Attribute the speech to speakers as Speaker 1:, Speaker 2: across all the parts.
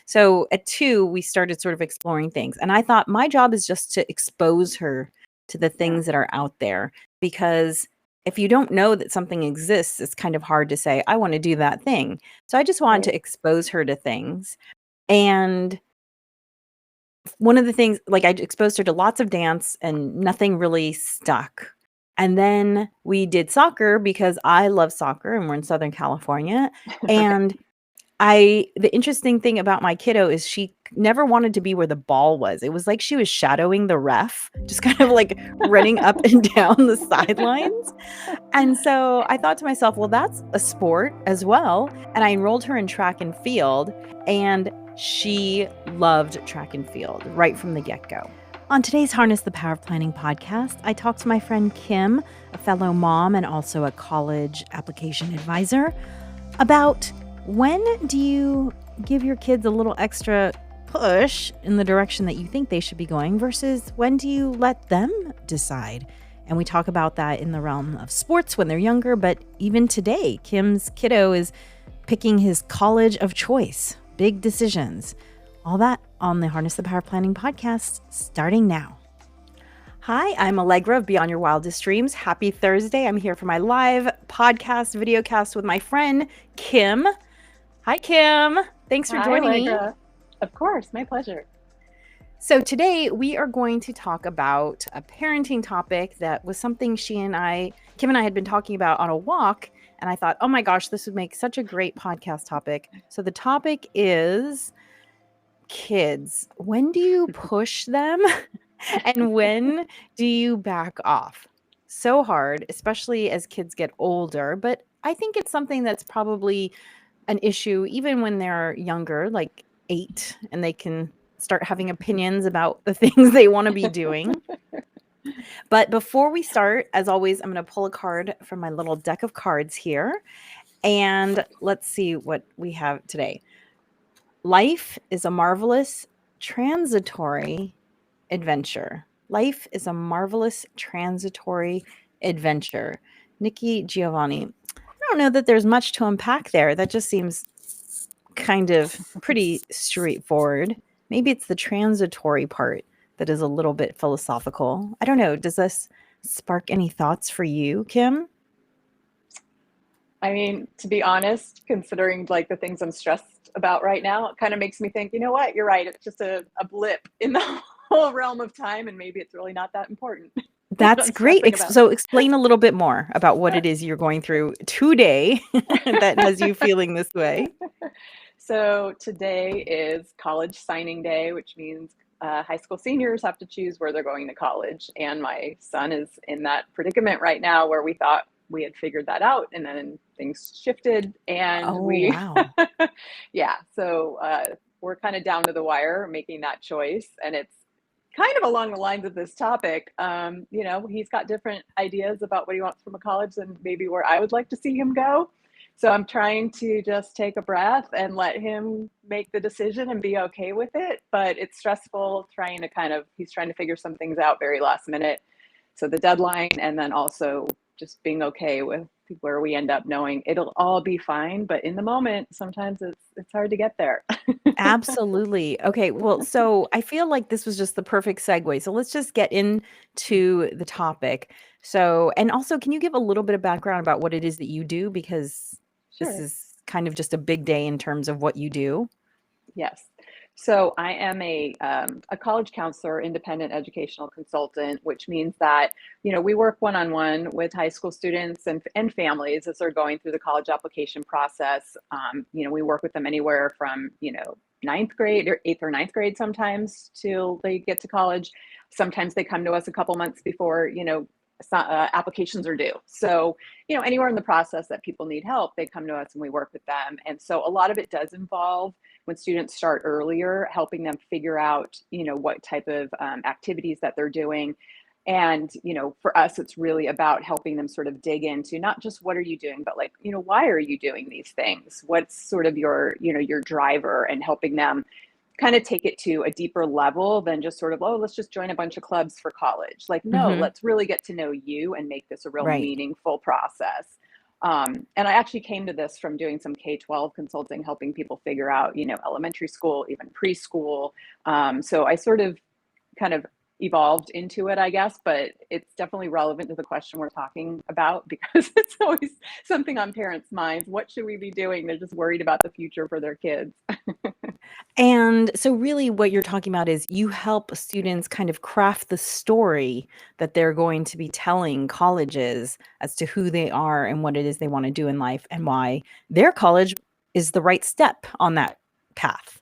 Speaker 1: So at 2, we started sort of exploring things. And I thought my job is just to expose her to the
Speaker 2: Yeah.
Speaker 1: things that are out there, because if you don't know that something exists, it's kind of hard to say, I want to do that thing. So I just wanted
Speaker 2: Right.
Speaker 1: to expose her to things. And one of the things, like, I exposed her to lots of dance and nothing really stuck. And then we did soccer because I love soccer and we're in Southern California.
Speaker 2: Right.
Speaker 1: And the interesting thing about my kiddo is she never wanted to be where the ball was. It was like she was shadowing the ref, just kind of like running up and down the sidelines. And so I thought to myself, well, that's a sport as well. And I enrolled her in track and field, and she loved track and field right from the get-go. On today's Harness the Power of Planning podcast, I talked to my friend Kim, a fellow mom and also a college application advisor, about when do you give your kids a little extra push in the direction that you think they should be going versus when do you let them decide? And we talk about that in the realm of sports when they're younger, but even today, Kim's kiddo is picking his college of choice. Big decisions. All that on the Harness the Power Planning podcast, starting now. Hi, I'm Allegra of Beyond Your Wildest Dreams. Happy Thursday. I'm here for my live podcast, videocast with my friend, Kim. Hi, Kim. Thanks for joining me.
Speaker 2: Allegra. Of course, my pleasure.
Speaker 1: So today we are going to talk about a parenting topic that was something Kim and I had been talking about on a walk. And I thought, oh my gosh, this would make such a great podcast topic. So the topic is kids. When do you push them and when do you back off? So hard, especially as kids get older. But I think it's something that's probably an issue even when they're younger, like 8, and they can start having opinions about the things they want to be doing. But before we start, as always, I'm going to pull a card from my little deck of cards here. And let's see what we have today. Life is a marvelous, transitory adventure. Life is a marvelous, transitory adventure. Nikki Giovanni. I don't know that there's much to unpack there. That just seems kind of pretty straightforward. Maybe it's the transitory part that is a little bit philosophical. I don't know. Does this spark any thoughts for you, Kim?
Speaker 2: I mean, to be honest, considering like the things I'm stressed about right now, it kind of makes me think, you know what, you're right. It's just a blip in the whole realm of time, and maybe it's really not that important. What
Speaker 1: That's
Speaker 2: I'm
Speaker 1: great.
Speaker 2: stressing about.
Speaker 1: So explain a little bit more about what it is you're going through today that has you feeling this way.
Speaker 2: So today is college signing day, which means high school seniors have to choose where they're going to college. And my son is in that predicament right now where we thought we had figured that out, and then things shifted, and
Speaker 1: Oh, wow.
Speaker 2: yeah, so we're kind of down to the wire making that choice. And it's kind of along the lines of this topic. He's got different ideas about what he wants from a college than maybe where I would like to see him go. So I'm trying to just take a breath and let him make the decision and be okay with it. But it's stressful he's trying to figure some things out very last minute. So the deadline, and then also just being okay with where we end up, knowing it'll all be fine. But in the moment, sometimes it's hard to get there.
Speaker 1: Absolutely. Okay. Well, so I feel like this was just the perfect segue. So let's just get into the topic. So, and also, can you give a little bit of background about what it is that you do? Because this
Speaker 2: Sure.
Speaker 1: is kind of just a big day in terms of what you do.
Speaker 2: Yes. So I am a college counselor, independent educational consultant, which means that, we work one-on-one with high school students and families as they're going through the college application process. We work with them anywhere from, ninth grade or eighth or ninth grade sometimes till they get to college. Sometimes they come to us a couple months before, applications are due. So, anywhere in the process that people need help, they come to us and we work with them. And so a lot of it does involve, when students start earlier, helping them figure out, what type of activities that they're doing. And, for us, it's really about helping them sort of dig into not just what are you doing, but like, why are you doing these things? What's sort of your driver, and helping them kind of take it to a deeper level than just sort of, oh, let's just join a bunch of clubs for college. Like, no,
Speaker 1: Hmm.
Speaker 2: let's really get to know you and make this a real
Speaker 1: Right.
Speaker 2: meaningful process. And I actually came to this from doing some K-12 consulting, helping people figure out, elementary school, even preschool. So I sort of kind of evolved into it, I guess, but it's definitely relevant to the question we're talking about because it's always something on parents' minds. What should we be doing? They're just worried about the future for their kids.
Speaker 1: And so really what you're talking about is you help students kind of craft the story that they're going to be telling colleges as to who they are and what it is they want to do in life and why their college is the right step on that path.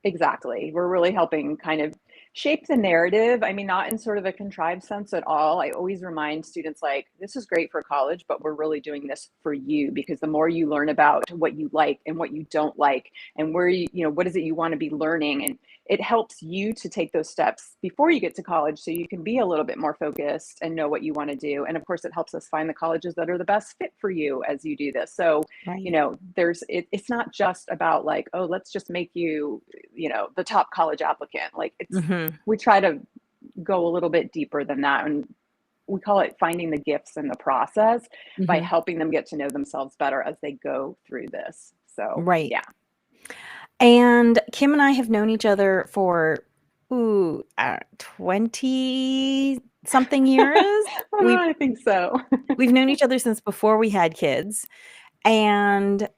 Speaker 2: Exactly. We're really helping kind of shape the narrative. I mean, not in sort of a contrived sense at all. I always remind students like, this is great for college, but we're really doing this for you because the more you learn about what you like and what you don't like and where what is it you want to be learning, and it helps you to take those steps before you get to college so you can be a little bit more focused and know what you want to do. And of course, it helps us find the colleges that are the best fit for you as you do this. So
Speaker 1: Right.
Speaker 2: it's not just about like, oh, let's just make you, the top college applicant. Like
Speaker 1: Mhm.
Speaker 2: we try to go a little bit deeper than that. And we call it finding the gifts in the process by
Speaker 1: Mhm.
Speaker 2: helping them get to know themselves better as they go through this. So
Speaker 1: Right.
Speaker 2: yeah.
Speaker 1: And Kim and I have known each other for 20 something years. We've
Speaker 2: I think so.
Speaker 1: we've known each other since before we had kids. And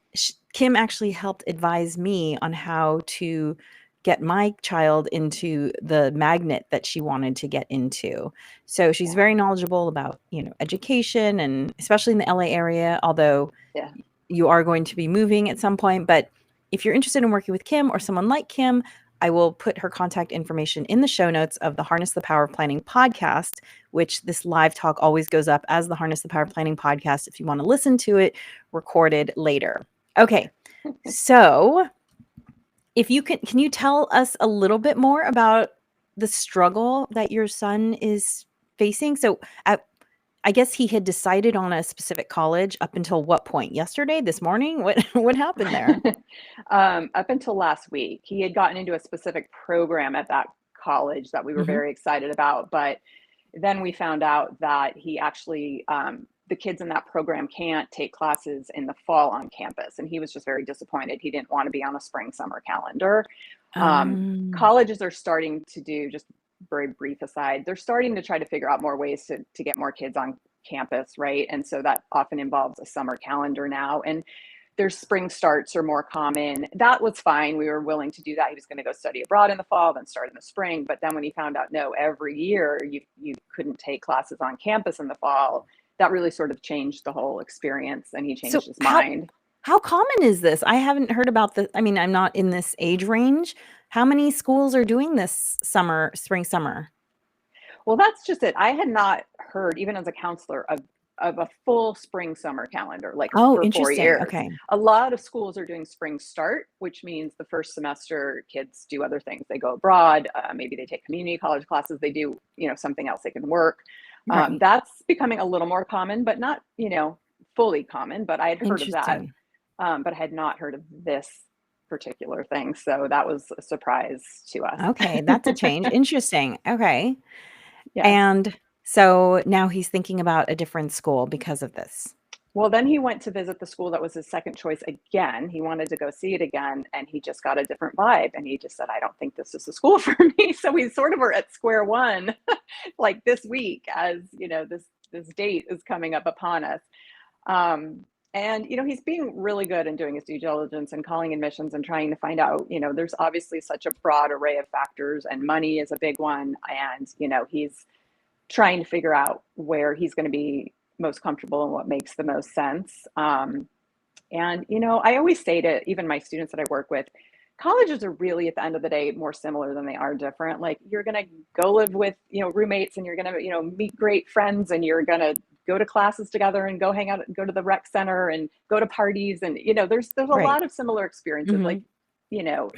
Speaker 1: Kim actually helped advise me on how to get my child into the magnet that she wanted to get into. So she's
Speaker 2: Yeah.
Speaker 1: very knowledgeable about, education and especially in the LA area, although
Speaker 2: Yeah.
Speaker 1: you are going to be moving at some point. But if you're interested in working with Kim or someone like Kim, I will put her contact information in the show notes of the Harness the Power of Planning podcast, which this live talk always goes up as the Harness the Power of Planning podcast if you want to listen to it recorded later. Okay. So, if you can you tell us a little bit more about the struggle that your son is facing? So, I guess he had decided on a specific college up until what point? Yesterday? This morning? What happened there?
Speaker 2: Up until last week, he had gotten into a specific program at that college that we were
Speaker 1: Mhm.
Speaker 2: very excited about. But then we found out that he actually, the kids in that program can't take classes in the fall on campus. And he was just very disappointed. He didn't want to be on a spring summer calendar.
Speaker 1: Um,
Speaker 2: Colleges are starting to do, just very brief aside, they're starting to try to figure out more ways to get more kids on campus, right? And so that often involves a summer calendar now. And their spring starts are more common. That was fine. We were willing to do that. He was going to go study abroad in the fall, then start in the spring. But then when he found out, no, every year you couldn't take classes on campus in the fall, that really sort of changed the whole experience, and he
Speaker 1: so
Speaker 2: changed his
Speaker 1: how
Speaker 2: mind.
Speaker 1: how common is this? I haven't heard about the I mean, I'm not in this age range. How many schools are doing this spring, summer?
Speaker 2: Well, that's just it. I had not heard, even as a counselor, of a full spring summer calendar like
Speaker 1: Oh,
Speaker 2: for four
Speaker 1: interesting.
Speaker 2: years.
Speaker 1: Okay.
Speaker 2: A lot of schools are doing spring start, which means the first semester kids do other things. They go abroad, maybe they take community college classes, they do, something else, they can work.
Speaker 1: Right.
Speaker 2: That's becoming a little more common, but not, fully common. But I had heard of that,
Speaker 1: Interesting.
Speaker 2: but I had not heard of this particular thing. So that was a surprise to us.
Speaker 1: Okay, that's a change. Interesting. Okay.
Speaker 2: Yes.
Speaker 1: And so now he's thinking about a different school because of this.
Speaker 2: Well, then he went to visit the school that was his second choice again. He wanted to go see it again, and he just got a different vibe. And he just said, I don't think this is the school for me. So we sort of were at square one, like this week, as this date is coming up upon us. Um, and he's being really good in doing his due diligence and calling admissions and trying to find out. There's obviously such a broad array of factors, and money is a big one. And he's trying to figure out where he's going to be most comfortable and what makes the most sense. And I always say to even my students that I work with, colleges are really at the end of the day more similar than they are different. Like you're going to go live with roommates, and you're going to meet great friends, and you're going to go to classes together and go hang out, go to the rec center and go to parties, and there's a
Speaker 1: Right.
Speaker 2: lot of similar experiences. Like
Speaker 1: Mhm.
Speaker 2: you know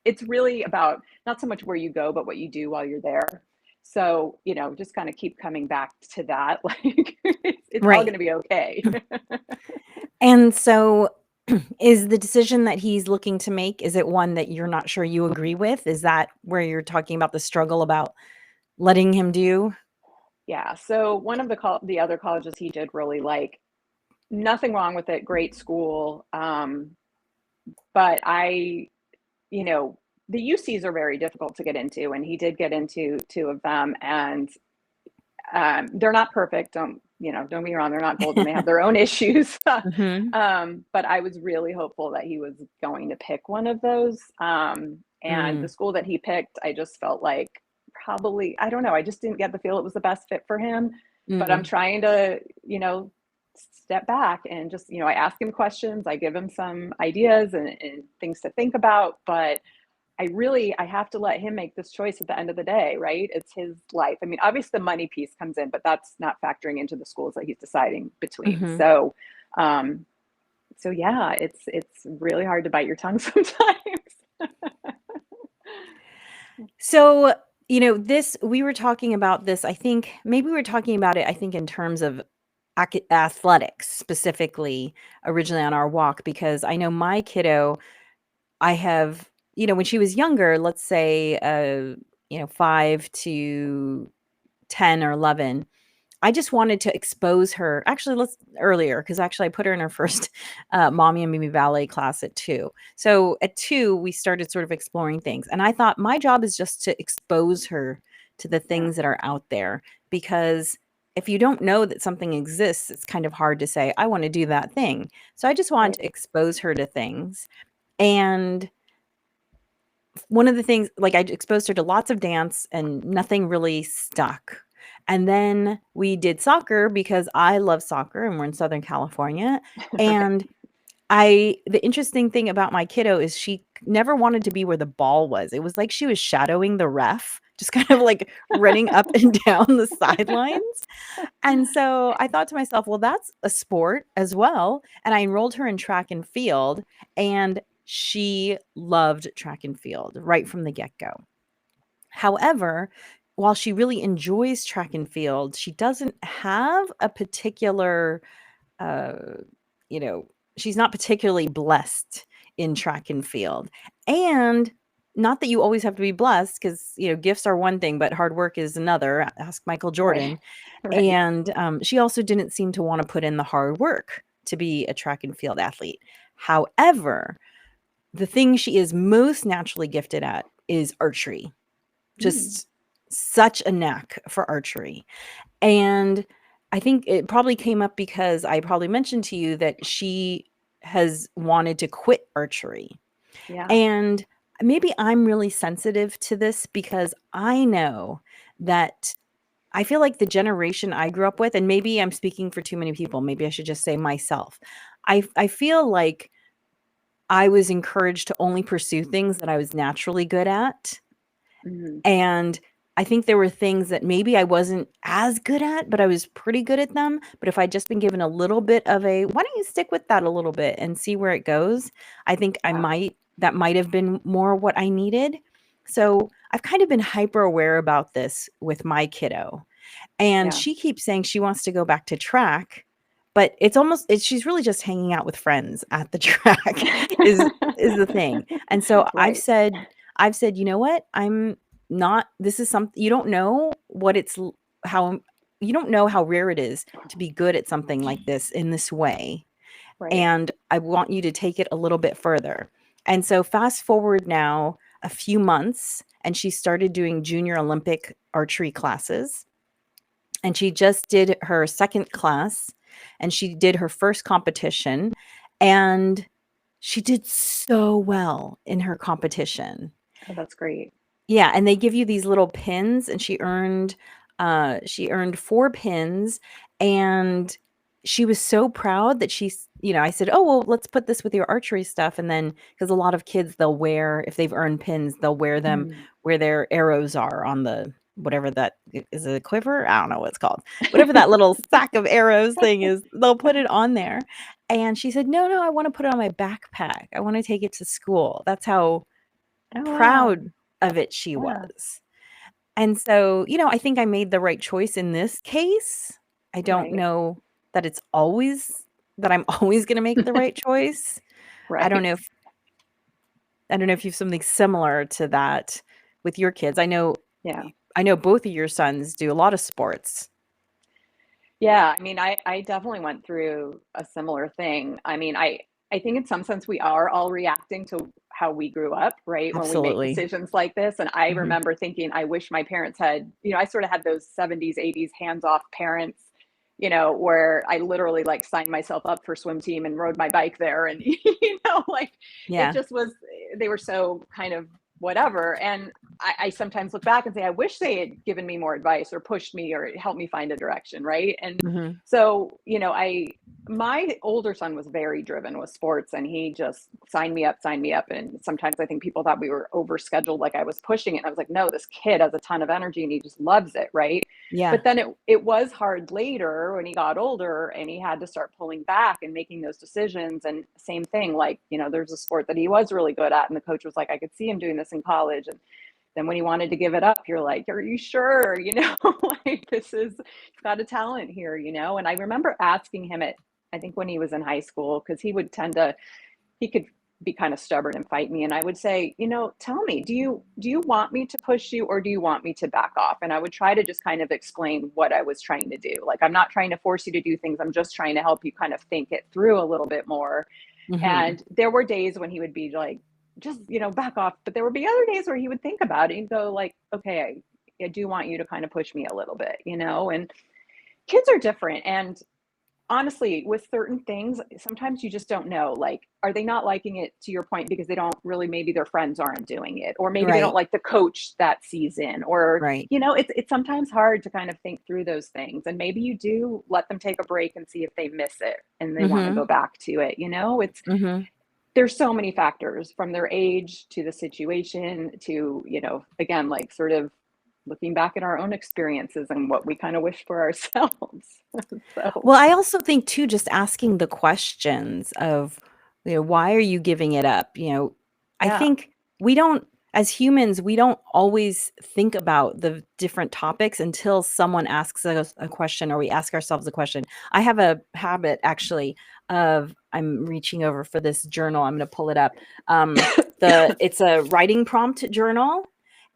Speaker 2: it's really about not so much where you go, but what you do while you're there. So just kind of keep coming back to that. Like it's all going
Speaker 1: Right.
Speaker 2: to be okay.
Speaker 1: And so is the decision that he's looking to make, is it one that you're not sure you agree with? Is that where you're talking about the struggle about letting him do?
Speaker 2: Yeah. So one of the other colleges he did really like, nothing wrong with it. Great school. But you know, the UCs are very difficult to get into, and he did get into two of them, and they're not perfect. Don't get me wrong, they're not golden. They have their own issues.
Speaker 1: Mhm.
Speaker 2: But I was really hopeful that he was going to pick one of those. And the
Speaker 1: Mm.
Speaker 2: school that he picked, I just felt like probably, I don't know, I just didn't get the feel it was the best fit for him. But I'm
Speaker 1: Mm.
Speaker 2: trying to, step back and just, I ask him questions, I give him some ideas and things to think about. But I have to let him make this choice at the end of the day, right? It's his life. I mean, obviously the money piece comes in, but that's not factoring into the schools that he's deciding between.
Speaker 1: Mhm.
Speaker 2: Um, so yeah, it's really hard to bite your tongue sometimes.
Speaker 1: So, this we were talking about this, I think maybe we were talking about it, I think, in terms of athletics specifically originally on our walk, because I know my kiddo, I have, when she was younger, let's say, 5 to 10 or 11, I just wanted to expose her. Actually, let's earlier, because actually I put her in her first mommy and me ballet class at 2. So at 2, we started sort of exploring things. And I thought my job is just to expose her to the
Speaker 2: Yeah,
Speaker 1: things that are out there. Because if you don't know that something exists, it's kind of hard to say, I want to do that thing. So I just wanted
Speaker 2: right.
Speaker 1: to expose her to things. And one of the things, like, I exposed her to lots of dance and nothing really stuck. And then we did soccer because I love soccer and we're in Southern California.
Speaker 2: Right.
Speaker 1: And the interesting thing about my kiddo is she never wanted to be where the ball was. It was like she was shadowing the ref, just kind of like running up and down the sidelines. And so I thought to myself, well, that's a sport as well. And I enrolled her in track and field, and she loved track and field right from the get go. However, while she really enjoys track and field, she doesn't have a particular, uh, you know, she's not particularly blessed in track and field. And not that you always have to be blessed, because, gifts are one thing, but hard work is another. Ask Michael
Speaker 2: Right.
Speaker 1: Jordan.
Speaker 2: Right.
Speaker 1: And, she also didn't seem to wanna put in the hard work to be a track and field athlete. However, the thing she is most naturally gifted at is archery.
Speaker 2: Mm,
Speaker 1: Just such a knack for archery. And I think it probably came up because I probably mentioned to you that she has wanted to quit archery.
Speaker 2: yeah.
Speaker 1: And maybe I'm really sensitive to this because I know that I feel like the generation I grew up with, and maybe I'm speaking for too many people, maybe I should just say myself. I feel like I was encouraged to only pursue things that I was naturally good at.
Speaker 2: Mhm.
Speaker 1: And I think there were things that maybe I wasn't as good at, but I was pretty good at them. But if I'd just been given a little bit of a, why don't you stick with that a little bit and see where it goes? I think
Speaker 2: Yeah.
Speaker 1: that might have been more what I needed. So I've kind of been hyper aware about this with my kiddo. And
Speaker 2: Yeah.
Speaker 1: she keeps saying she wants to go back to track, but she's really just hanging out with friends at the track is the thing. And so
Speaker 2: Right.
Speaker 1: I've said, "You know what? I'm not this is something you don't know what how you don't know how rare it is to be good at something like this in this way.
Speaker 2: Right.
Speaker 1: And I want you to take it a little bit further." And so fast forward now a few months, and she started doing junior Olympic archery classes, and she just did her second class, and she did her first competition, and she did so well in her competition.
Speaker 2: Oh, that's great.
Speaker 1: Yeah, and they give you these little pins, and she earned 4 pins, and she was so proud that I said, "Oh, well, let's put this with your archery stuff." And then, because a lot of kids, they'll wear, if they've earned pins, they'll wear them
Speaker 2: Mm.
Speaker 1: where their arrows are on the whatever that is, a quiver? I don't know what it's called. Whatever that little sack of arrows thing is, they'll put it on there. And she said, "No, no, I wanna put it on my backpack. I wanna take it to school." That's how
Speaker 2: Oh, wow.
Speaker 1: proud of it she
Speaker 2: Yeah.
Speaker 1: was. And so, I think I made the right choice in this case. I don't
Speaker 2: Right.
Speaker 1: know that it's always that I'm always gonna make the right choice. I don't
Speaker 2: Right.
Speaker 1: know if I don't know if you have something similar to that with your kids.
Speaker 2: Yeah.
Speaker 1: I know both of your sons do a lot of sports.
Speaker 2: Yeah, I mean, I definitely went through a similar thing. I mean, I think in some sense we are all reacting to how we grew up, right? When we make
Speaker 1: Absolutely.
Speaker 2: decisions like this. And I
Speaker 1: Mhm.
Speaker 2: remember thinking, I wish my parents had, I sort of had those 70s, 80s hands-off parents, where I literally like signed myself up for swim team and rode my bike there. And, like it
Speaker 1: Yeah.
Speaker 2: just was, they were so kind of whatever. And I sometimes look back and say, I wish they had given me more advice or pushed me or helped me find a direction, right? And
Speaker 1: Mhm.
Speaker 2: so, my older son was very driven with sports and he just signed me up, signed me up. And sometimes I think people thought we were overscheduled, like I was pushing it. And I was like, no, this kid has a ton of energy and he just loves it, right?
Speaker 1: Yeah.
Speaker 2: But then it was hard later when he got older and he had to start pulling back and making those decisions. And same thing, like, there's a sport that he was really good at. And the coach was like, I could see him doing this in college. And then when he wanted to give it up, you're like, are you sure? Like he's got a talent here, And I remember asking him I think when he was in high school, because he could be kind of stubborn and fight me. And I would say, tell me, do you want me to push you or do you want me to back off? And I would try to just kind of explain what I was trying to do. Like, I'm not trying to force you to do things. I'm just trying to help you kind of think it through a little bit more.
Speaker 1: Mhm.
Speaker 2: And there were days when he would be like, just, back off. But there would be other days where he would think about it and go like, okay, I do want you to kind of push me a little bit, and kids are different. And honestly, with certain things, sometimes you just don't know. Like, are they not liking it to your point because they don't really, maybe their friends aren't doing it, or maybe they don't
Speaker 1: Right.
Speaker 2: like the coach that season, or,
Speaker 1: Right.
Speaker 2: it's sometimes hard to kind of think through those things. And maybe you do let them take a break and see if they miss it and they want to go
Speaker 1: Mhm.
Speaker 2: back to it.
Speaker 1: Mhm.
Speaker 2: There's so many factors from their age to the situation to, again, like sort of looking back at our own experiences and what we kind of wish for ourselves. So,
Speaker 1: Well, I also think too, just asking the questions of, why are you giving it up? I
Speaker 2: yeah,
Speaker 1: think we don't, as humans, we don't always think about the different topics until someone asks us a question or we ask ourselves a question. I have a habit actually of I'm reaching over for this journal. I'm going to pull it up. It's a writing prompt journal,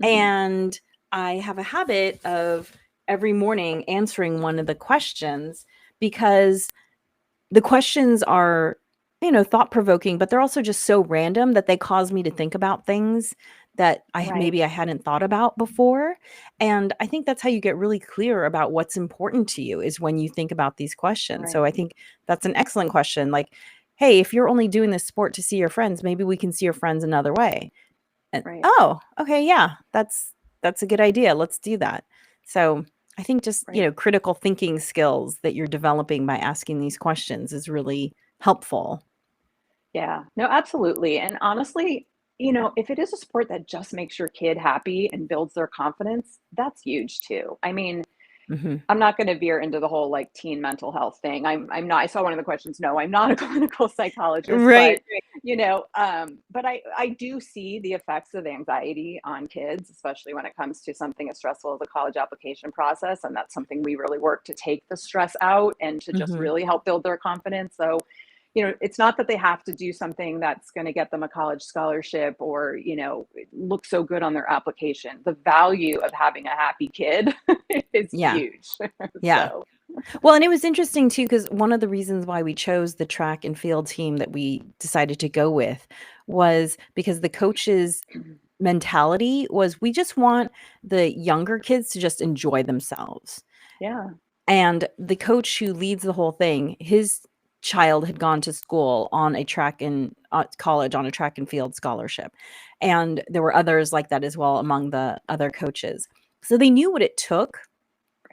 Speaker 2: mhm,
Speaker 1: and I have a habit of every morning answering one of the questions because the questions are, thought provoking, but they're also just so random that they cause me to think about things that
Speaker 2: right,
Speaker 1: maybe I hadn't thought about before. And I think that's how you get really clear about what's important to you is when you think about these questions. So
Speaker 2: right,
Speaker 1: I think that's an excellent question. Like, hey, if you're only doing this sport to see your friends, maybe we can see your friends another way. And
Speaker 2: right,
Speaker 1: oh, okay, yeah, that's a good idea. Let's do that. So I think just,
Speaker 2: right.
Speaker 1: critical thinking skills that you're developing by asking these questions is really helpful.
Speaker 2: Yeah, no, absolutely. And honestly, if it is a sport that just makes your kid happy and builds their confidence, that's huge too. I mean,
Speaker 1: Mhm.
Speaker 2: I'm not going to veer into the whole like teen mental health thing. I'm not. I saw one of the questions. No, I'm not a clinical psychologist,
Speaker 1: Right,
Speaker 2: but I do see the effects of anxiety on kids, especially when it comes to something as stressful as the college application process, and that's something we really work to take the stress out and to just
Speaker 1: mhm.
Speaker 2: really help build their confidence. So, it's not that they have to do something that's going to get them a college scholarship or, look so good on their application. The value of having a happy kid is
Speaker 1: Yeah,
Speaker 2: huge.
Speaker 1: yeah.
Speaker 2: So,
Speaker 1: Well, and it was interesting too, because one of the reasons why we chose the track and field team that we decided to go with was because the coach's mentality was, "We just want the younger kids to just enjoy themselves."
Speaker 2: yeah,
Speaker 1: And the coach who leads the whole thing, his child had gone to school on a track and college on a track and field scholarship. And there were others like that as well among the other coaches. So they knew what it took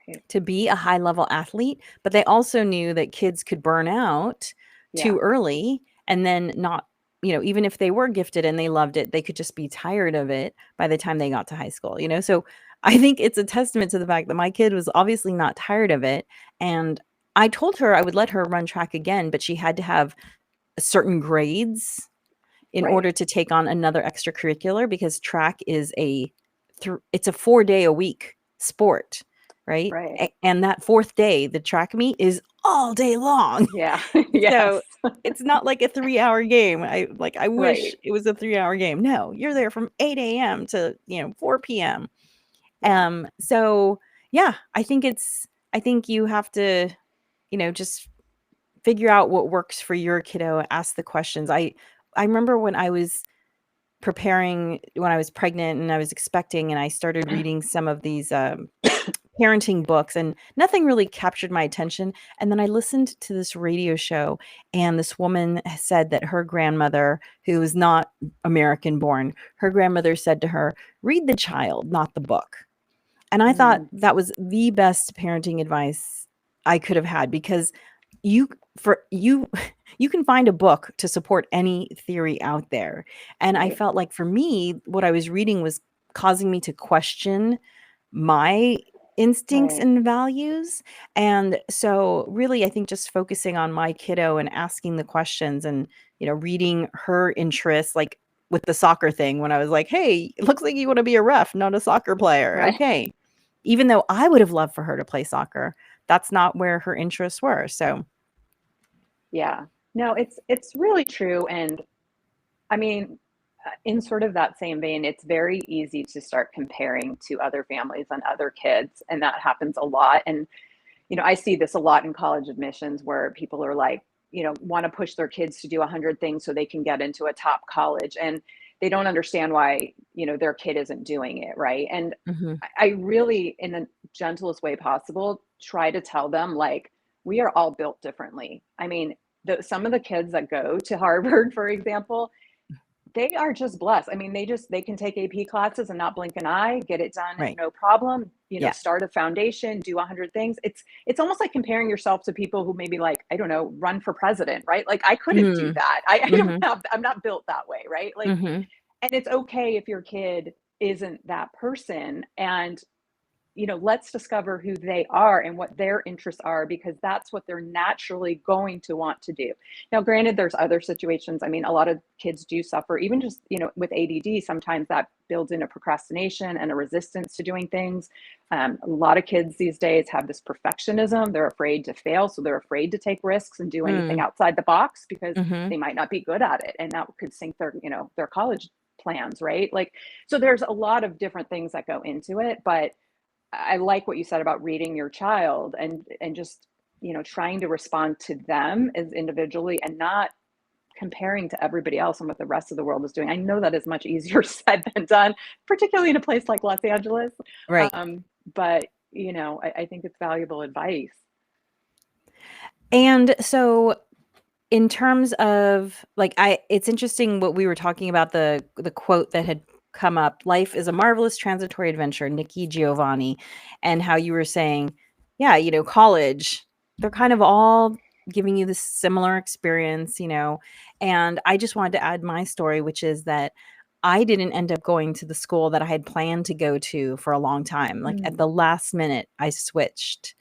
Speaker 2: right.
Speaker 1: to be a high level athlete, but they also knew that kids could burn out
Speaker 2: Yeah,
Speaker 1: too early and then not, even if they were gifted and they loved it, they could just be tired of it by the time they got to high school. So I think it's a testament to the fact that my kid was obviously not tired of it. And I told her I would let her run track again, but she had to have certain grades in
Speaker 2: right,
Speaker 1: order to take on another extracurricular because track is it's a 4-day a week sport, right?
Speaker 2: right.
Speaker 1: And that fourth day, the track meet is all day long.
Speaker 2: Yeah,
Speaker 1: So
Speaker 2: yes,
Speaker 1: it's not like a 3-hour game. I wish
Speaker 2: right.
Speaker 1: it was a 3-hour game. No, you're there from 8 a.m. to 4 p.m.
Speaker 2: Yeah,
Speaker 1: So yeah, I think I think you have to, just figure out what works for your kiddo, ask the questions. I remember when I was when I was pregnant and I was expecting, and I started reading some of these parenting books, and nothing really captured my attention. And then I listened to this radio show, and this woman said that her grandmother, who was not American born, her grandmother said to her, "Read the child, not the book." And I thought
Speaker 2: Mm,
Speaker 1: that was the best parenting advice I could have had, because you for you you can find a book to support any theory out there. And I
Speaker 2: right,
Speaker 1: felt like for me, what I was reading was causing me to question my instincts
Speaker 2: right.
Speaker 1: and values. And so really, I think just focusing on my kiddo and asking the questions, and, reading her interests, like with the soccer thing, when I was like, "Hey, it looks like you want to be a ref, not a soccer player."
Speaker 2: Right.
Speaker 1: Okay. Even though I would have loved for her to play soccer, that's not where her interests were. So,
Speaker 2: Yeah. No, it's really true. And I mean, in sort of that same vein, it's very easy to start comparing to other families and other kids, and that happens a lot. And I see this a lot in college admissions where people are like, want to push their kids to do 100 things so they can get into a top college, and they don't understand why, their kid isn't doing it, right? And
Speaker 1: mhm,
Speaker 2: I really, in the gentlest way possible, try to tell them, like, we are all built differently. I mean, some of the kids that go to Harvard, for example, they are just blessed. I mean, they can take AP classes and not blink an eye, get it done,
Speaker 1: right.
Speaker 2: no problem.
Speaker 1: Yeah.
Speaker 2: Start a foundation, do 100 things. It's almost like comparing yourself to people who maybe, like, I don't know, run for president, right? Like, I couldn't do
Speaker 1: Mm,
Speaker 2: that. I don't
Speaker 1: mhm,
Speaker 2: have, I'm not built that way, right? Like,
Speaker 1: mhm,
Speaker 2: and it's okay if your kid isn't that person. And let's discover who they are and what their interests are, because that's what they're naturally going to want to do. Now, granted, there's other situations. I mean, a lot of kids do suffer, even just, with ADD, sometimes that builds in a procrastination and a resistance to doing things. A lot of kids these days have this perfectionism. They're afraid to fail. So they're afraid to take risks and do anything
Speaker 1: mm,
Speaker 2: outside the box because
Speaker 1: mhm.
Speaker 2: they might not be good at it. And that could sink their college plans, right? Like, so there's a lot of different things that go into it. But I like what you said about reading your child and just, trying to respond to them as individually and not comparing to everybody else and what the rest of the world is doing. I know that is much easier said than done, particularly in a place like Los Angeles.
Speaker 1: Right.
Speaker 2: But I think it's valuable advice.
Speaker 1: And so, in terms of, like, it's interesting what we were talking about, the quote that had come up, "Life is a marvelous transitory adventure," Nikki Giovanni, and how you were saying, yeah, college, they're kind of all giving you this similar experience, and I just wanted to add my story, which is that I didn't end up going to the school that I had planned to go to for a long time. Like, at
Speaker 2: Mm,
Speaker 1: the last minute, I switched.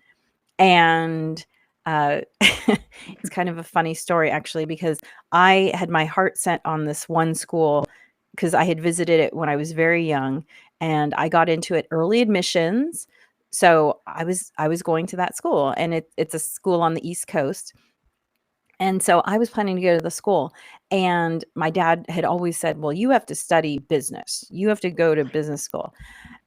Speaker 1: And, it's kind of a funny story, actually, because I had my heart set on this one school because I had visited it when I was very young, and I got into it early admissions. So I was going to that school, and it's a school on the East Coast. And so I was planning to go to the school, and my dad had always said, "Well, you have to study business. You have to go to business school."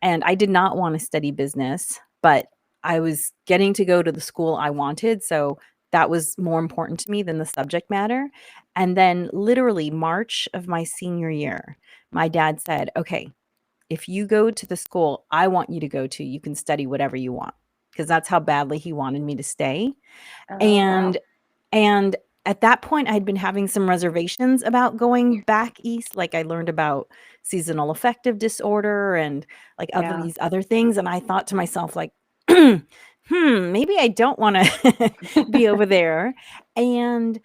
Speaker 1: And I did not want to study business, but I was getting to go to the school I wanted, so that was more important to me than the subject matter. And then literally March of my senior year, my dad said, "Okay, if you go to the school I want you to go to, you can study whatever you want." Because that's how badly he wanted me to stay.
Speaker 2: oh,
Speaker 1: And
Speaker 2: wow.
Speaker 1: and at that point, I'd been having some reservations about going back east. Like, I learned about seasonal affective disorder and, like, other
Speaker 2: Yeah.
Speaker 1: these other things, and I thought to myself, like, maybe I don't wanna be over there." And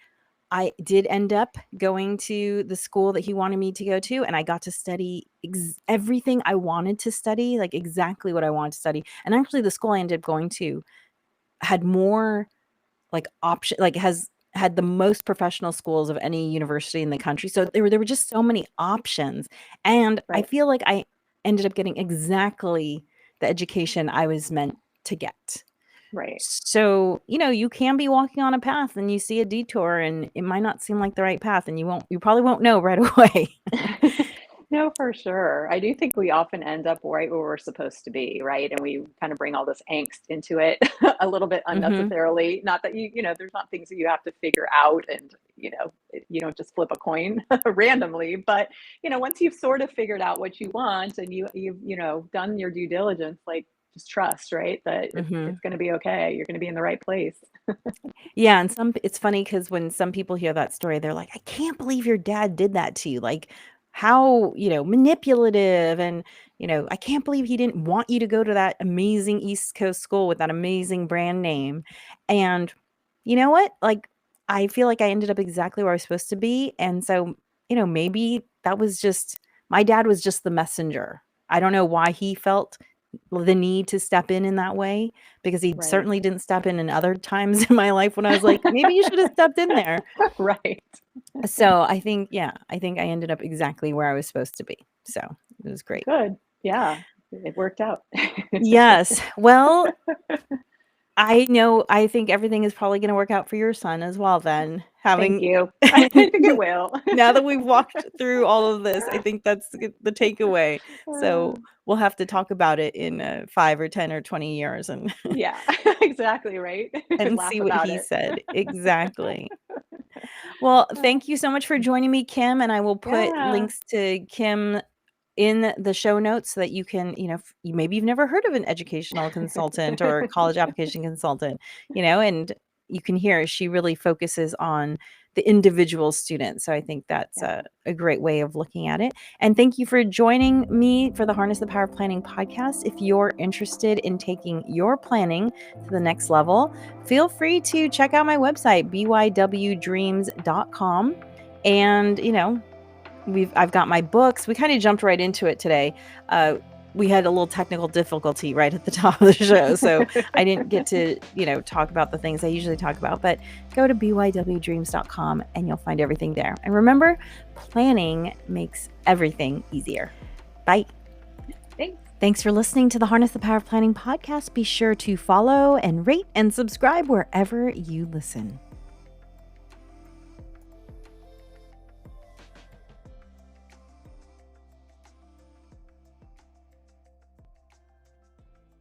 Speaker 1: I did end up going to the school that he wanted me to go to, and I got to study everything I wanted to study, like, exactly what I wanted to study. And actually, the school I ended up going to had more, like, option, like, has had the most professional schools of any university in the country. So there were just so many options, and I
Speaker 2: Right.
Speaker 1: feel like I ended up getting exactly the education I was meant to get.
Speaker 2: Right.
Speaker 1: So, you can be walking on a path and you see a detour, and it might not seem like the right path, and you probably won't know right away.
Speaker 2: No, for sure. I do think we often end up right where we're supposed to be, right? And we kind of bring all this angst into it a little bit
Speaker 1: Hmm.
Speaker 2: unnecessarily. Not that there's not things that you have to figure out and, you don't just flip a coin randomly, but once you've sort of figured out what you want and you've done your due diligence, like just trust, right? That it's
Speaker 1: Hmm.
Speaker 2: going to be okay. You're going to be in the right place.
Speaker 1: Yeah, and it's funny because when some people hear that story, they're like, "I can't believe your dad did that to you. Like, how, manipulative and, I can't believe he didn't want you to go to that amazing East Coast school with that amazing brand name." And you know what? Like, I feel like I ended up exactly where I was supposed to be, and so, maybe that was just my dad was just the messenger. I don't know why he felt the need to step in that way, because he
Speaker 2: Right.
Speaker 1: certainly didn't step in other times in my life when I was like, "Maybe you should have stepped in there."
Speaker 2: Right.
Speaker 1: So, I think yeah, I think I ended up exactly where I was supposed to be. So, it was great.
Speaker 2: Good. Yeah. It worked out.
Speaker 1: Yes. Well, I think everything is probably gonna work out for your son as well then,
Speaker 2: Thank
Speaker 1: having
Speaker 2: you. I think it will.
Speaker 1: now that we've walked through all of this, I think that's the takeaway. So, we'll have to talk about it in, 5 or 10 or 20 years and
Speaker 2: Yeah, exactly, right?
Speaker 1: and
Speaker 2: Laugh
Speaker 1: see what
Speaker 2: about
Speaker 1: he
Speaker 2: it.
Speaker 1: said. Exactly. Well, thank you so much for joining me, Kim, and I will put
Speaker 2: Yeah,
Speaker 1: links to Kim in the show notes so that you can, maybe you've never heard of an educational consultant or a college application consultant, and you can hear she really focuses on the individual student. So I think that's
Speaker 2: yeah,
Speaker 1: a great way of looking at it. And thank you for joining me for the Harness the Power of Planning podcast. If you're interested in taking your planning to the next level, feel free to check out my website, bywdreams.com. And, I've got my books. We kind of jumped right into it today. We had a little technical difficulty right at the top of the show, so I didn't get to, talk about the things I usually talk about, but go to bywdreams.com and you'll find everything there. And remember, planning makes everything easier. Bye.
Speaker 2: thanks.
Speaker 1: Thanks for listening to the Harness the Power of Planning podcast. Be sure to follow and rate and subscribe wherever you listen.